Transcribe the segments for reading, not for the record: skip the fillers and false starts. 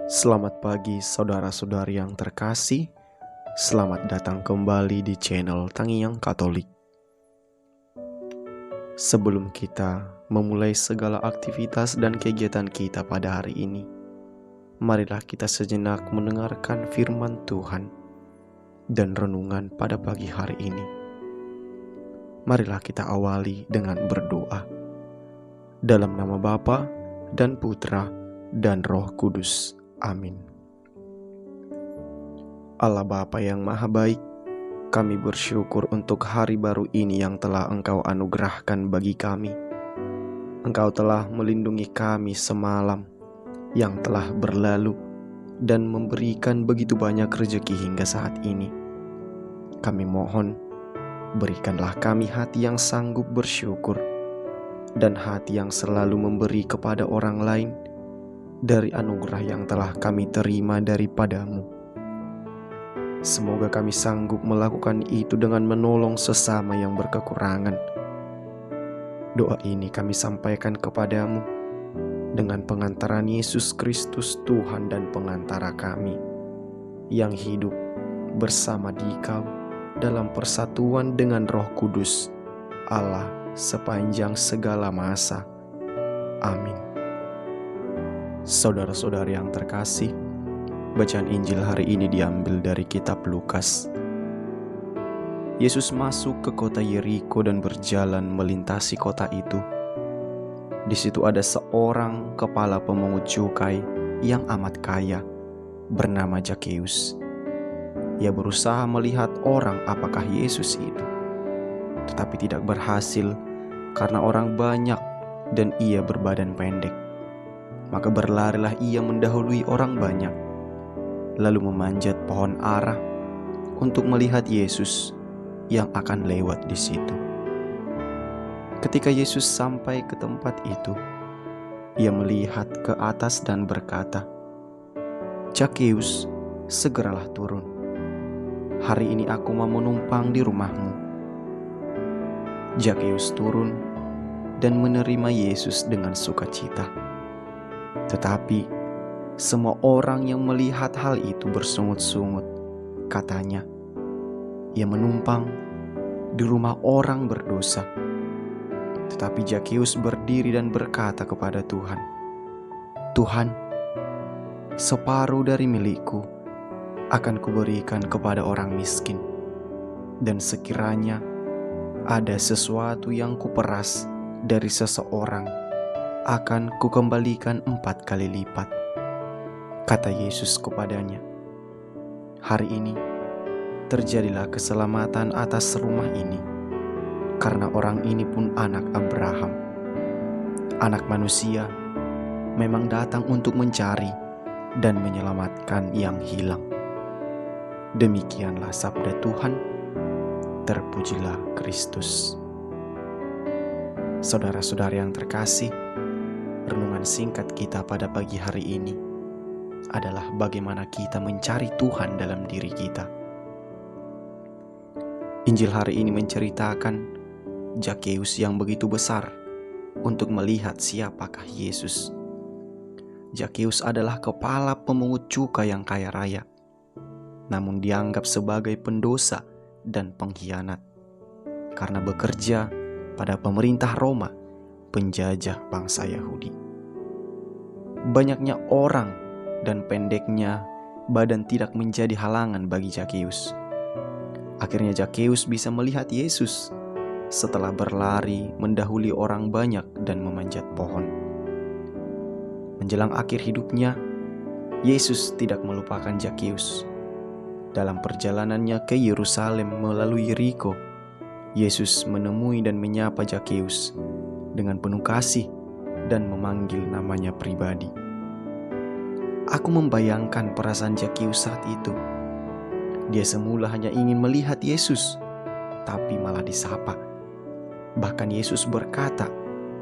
Selamat pagi saudara-saudari yang terkasih. Selamat datang kembali di channel Tangiyang Katolik. Sebelum kita memulai segala aktivitas dan kegiatan kita pada hari ini, marilah kita sejenak mendengarkan firman Tuhan dan renungan pada pagi hari ini. Marilah kita awali dengan berdoa. Dalam nama Bapa dan Putra dan Roh Kudus. Amin. Allah Bapa yang Maha Baik, kami bersyukur untuk hari baru ini yang telah Engkau anugerahkan bagi kami. Engkau telah melindungi kami semalam yang telah berlalu dan memberikan begitu banyak rezeki hingga saat ini. Kami mohon, berikanlah kami hati yang sanggup bersyukur dan hati yang selalu memberi kepada orang lain dari anugerah yang telah kami terima daripada-Mu. Semoga kami sanggup melakukan itu dengan menolong sesama yang berkekurangan. Doa ini kami sampaikan kepadamu dengan pengantaran Yesus Kristus Tuhan dan pengantara kami, yang hidup bersama Dikau dalam persatuan dengan Roh Kudus, Allah sepanjang segala masa. Amin. Saudara-saudari yang terkasih, bacaan Injil hari ini diambil dari kitab Lukas. Yesus masuk ke kota Yeriko dan berjalan melintasi kota itu. Di situ ada seorang kepala pemungut cukai yang amat kaya, bernama Zakheus. Ia berusaha melihat orang apakah Yesus itu, tetapi tidak berhasil karena orang banyak dan ia berbadan pendek. Maka berlarilah ia mendahului orang banyak, lalu memanjat pohon ara untuk melihat Yesus yang akan lewat di situ. Ketika Yesus sampai ke tempat itu, ia melihat ke atas dan berkata, "Zakheus, segeralah turun. Hari ini aku mau menumpang di rumahmu." Zakheus turun dan menerima Yesus dengan sukacita. Tetapi semua orang yang melihat hal itu bersungut-sungut. Katanya, ia menumpang di rumah orang berdosa. Tetapi Zakheus berdiri dan berkata kepada Tuhan, "Tuhan, separuh dari milikku akan kuberikan kepada orang miskin. Dan sekiranya ada sesuatu yang kuperas dari seseorang, akan kukembalikan 4 kali lipat." Kata Yesus kepadanya, "Hari ini terjadilah keselamatan atas rumah ini, karena orang ini pun anak Abraham. Anak manusia memang datang untuk mencari dan menyelamatkan yang hilang." Demikianlah sabda Tuhan. Terpujilah Kristus. Saudara-saudari yang terkasih, renungan singkat kita pada pagi hari ini adalah bagaimana kita mencari Tuhan dalam diri kita. Injil hari ini menceritakan Zakheus yang begitu besar untuk melihat siapakah Yesus. Zakheus adalah kepala pemungut cukai yang kaya raya, namun dianggap sebagai pendosa dan pengkhianat karena bekerja pada pemerintah Roma, penjajah bangsa Yahudi. Banyaknya orang dan pendeknya badan tidak menjadi halangan bagi Zakheus. Akhirnya Zakheus bisa melihat Yesus setelah berlari mendahului orang banyak dan memanjat pohon. Menjelang akhir hidupnya, Yesus tidak melupakan Zakheus. Dalam perjalanannya ke Yerusalem melalui Yeriko, Yesus menemui dan menyapa Zakheus dengan penuh kasih dan memanggil namanya pribadi. Aku membayangkan perasaan Zakheus saat itu. Dia semula hanya ingin melihat Yesus, tapi malah disapa. Bahkan Yesus berkata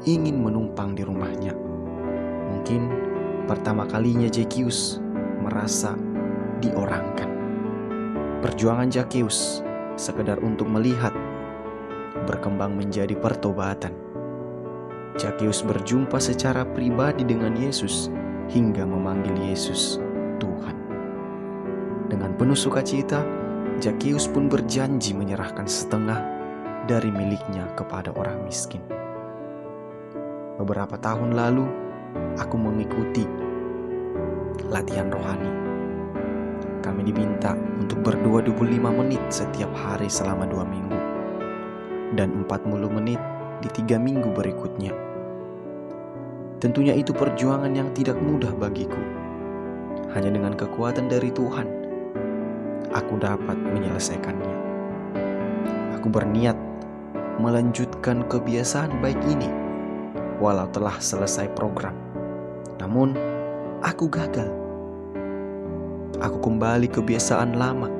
ingin menumpang di rumahnya. Mungkin pertama kalinya Zakheus merasa diorangkan. Perjuangan Zakheus sekedar untuk melihat berkembang menjadi pertobatan. Zakheus berjumpa secara pribadi dengan Yesus hingga memanggil Yesus Tuhan. Dengan penuh sukacita, Zakeus pun berjanji menyerahkan setengah dari miliknya kepada orang miskin. Beberapa tahun lalu, aku mengikuti latihan rohani. Kami diminta untuk berdoa 25 menit setiap hari selama 2 minggu dan 40 menit di 3 minggu berikutnya. Tentunya itu perjuangan yang tidak mudah bagiku. Hanya dengan kekuatan dari Tuhan, aku dapat menyelesaikannya. Aku berniat melanjutkan kebiasaan baik ini walau telah selesai program. Namun, aku gagal. Aku kembali kebiasaan lama,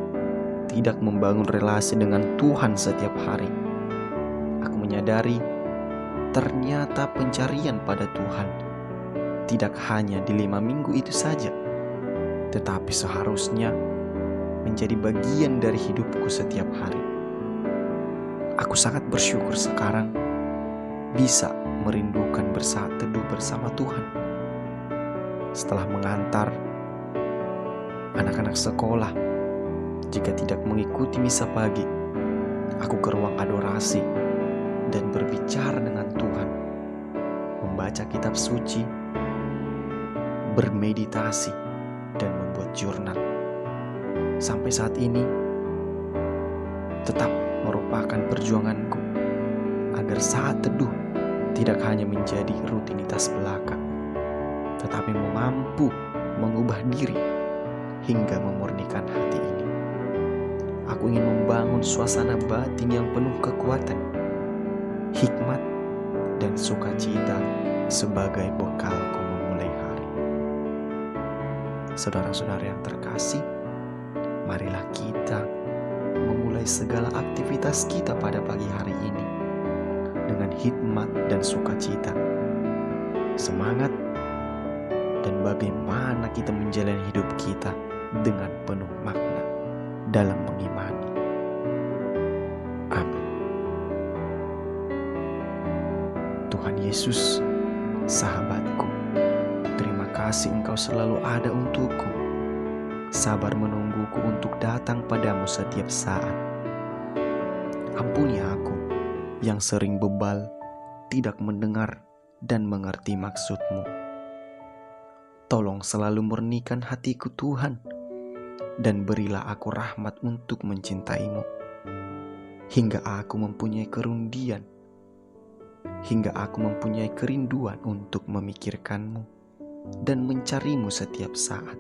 tidak membangun relasi dengan Tuhan setiap hari. Aku menyadari ternyata pencarian pada Tuhan tidak hanya di 5 minggu itu saja, tetapi seharusnya menjadi bagian dari hidupku setiap hari. Aku sangat bersyukur sekarang bisa merindukan bersaat teduh bersama Tuhan. Setelah mengantar anak-anak sekolah, jika tidak mengikuti misa pagi, aku ke ruang adorasi dan berbicara dengan Tuhan, membaca kitab suci, bermeditasi, dan membuat jurnal. Sampai saat ini, tetap merupakan perjuanganku agar saat teduh tidak hanya menjadi rutinitas belaka, tetapi mampu mengubah diri hingga memurnikan hati ini. Aku ingin membangun suasana batin yang penuh kekuatan, hikmat, dan sukacita sebagai bekalku memulai hari. Saudara-saudara yang terkasih, marilah kita memulai segala aktivitas kita pada pagi hari ini dengan hikmat dan sukacita, semangat, dan bagaimana kita menjalani hidup kita dengan penuh makna dalam mengimani. Amin. Tuhan Yesus, sahabatku, terima kasih Engkau selalu ada untukku, sabar menungguku untuk datang padamu setiap saat. Ampuni aku yang sering bebal, tidak mendengar dan mengerti maksud-Mu. Tolong selalu murnikan hatiku Tuhan, dan berilah aku rahmat untuk mencintai-Mu, hingga aku mempunyai kerundian, hingga aku mempunyai kerinduan untuk memikirkan-Mu dan mencari-Mu setiap saat.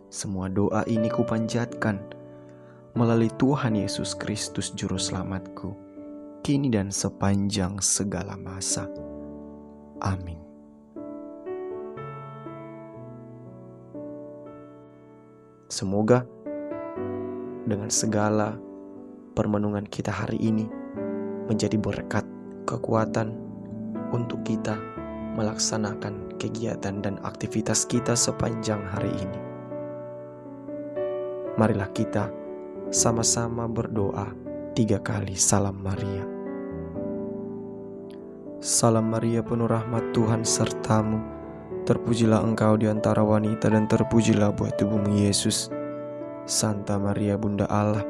Semua doa ini kupanjatkan melalui Tuhan Yesus Kristus Juru Selamatku, kini dan sepanjang segala masa. Amin. Semoga dengan segala permenungan kita hari ini menjadi berkat, kekuatan untuk kita melaksanakan kegiatan dan aktivitas kita sepanjang hari ini. Marilah kita sama-sama berdoa 3 kali Salam Maria. Salam Maria, penuh rahmat Tuhan sertamu. Terpujilah engkau di antara wanita dan terpujilah buah tubuhmu Yesus. Santa Maria Bunda Allah,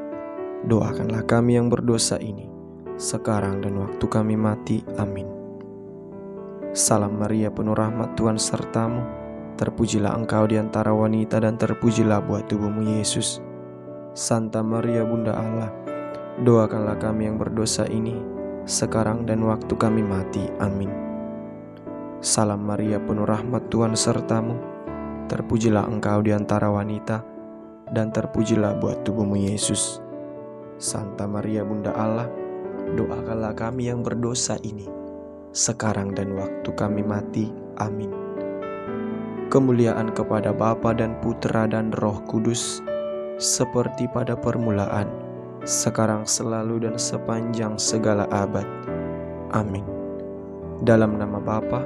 doakanlah kami yang berdosa ini, sekarang dan waktu kami mati. Amin. Salam Maria, penuh rahmat Tuhan sertamu. Terpujilah engkau di antara wanita dan terpujilah buah tubuhmu Yesus. Santa Maria Bunda Allah, doakanlah kami yang berdosa ini, sekarang dan waktu kami mati. Amin. Salam Maria, penuh rahmat Tuhan sertamu. Terpujilah engkau di antara wanita, dan terpujilah buah tubuhmu Yesus. Santa Maria Bunda Allah, doakanlah kami yang berdosa ini, sekarang dan waktu kami mati. Amin. Kemuliaan kepada Bapa dan Putra dan Roh Kudus, seperti pada permulaan, sekarang, selalu, dan sepanjang segala abad. Amin. Dalam nama Bapa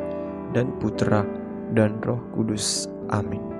dan Putra dan Roh Kudus. Amin.